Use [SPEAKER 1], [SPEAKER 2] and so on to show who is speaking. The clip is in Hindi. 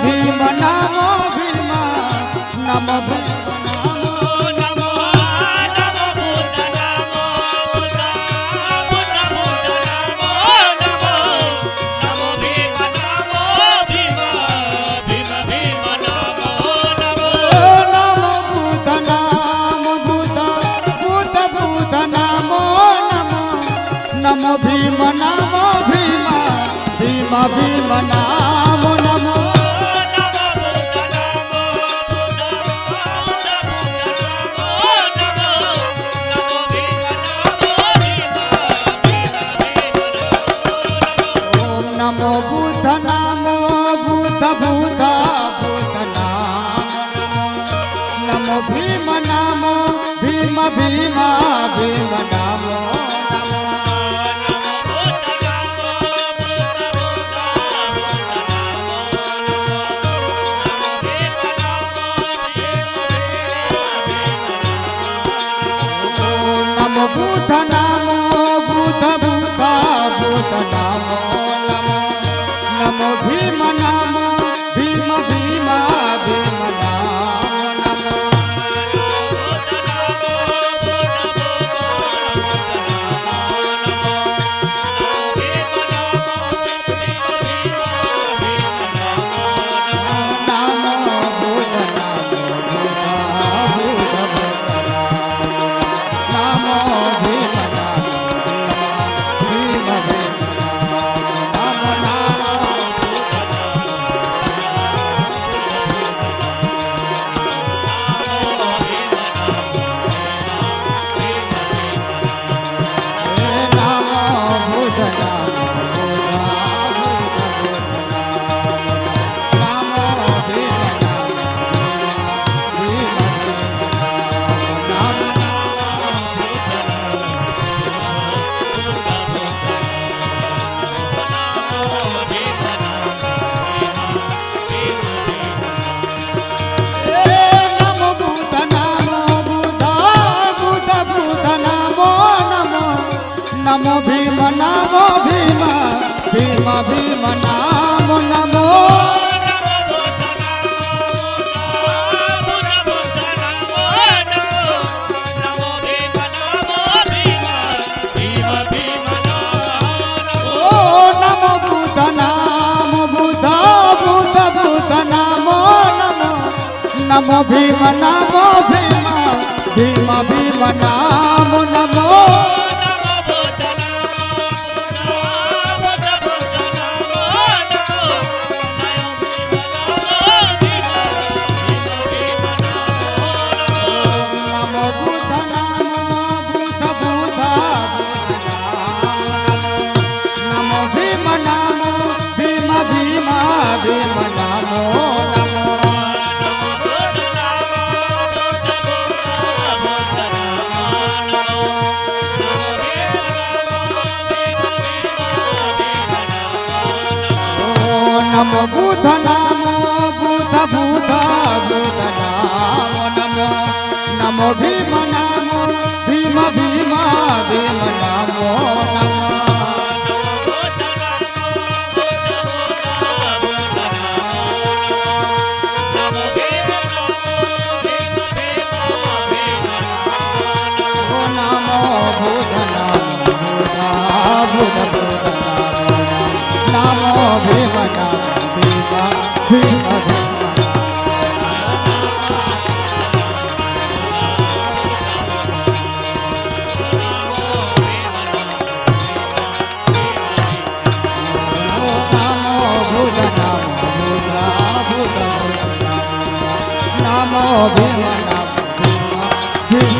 [SPEAKER 1] भीम नमो भीम नमो भीम नमो भीम नमो भीम भीम भीम नमो नमो ओम नमो बुद्ध नमो बुद्ध बुद्ध बुद्ध नमो नमो भीम नमो भीम भीम भीम नमो बुद्ध नमो बुद्ध बुद्ध बुद्ध नमो नमो नमो भीम नमो भीम भीम भीम नमो नमो नमो भीम नमो भीम भीम भीम नमो नमो नमो बुद्ध नमो बुद्ध बुद्ध बुद्ध नमो नमो नमो भीम नमो भीम भीम भीम नमो नमो भीम नमो नमो नमो बुद्ध नमो बुद्ध बुद्ध बुद्ध नमो नमो नमो भीम नमो भीम भीम भीम नमो नमो बुद्ध बुद्ध नमो भीम भीम भीम भीम नमो भीम भीम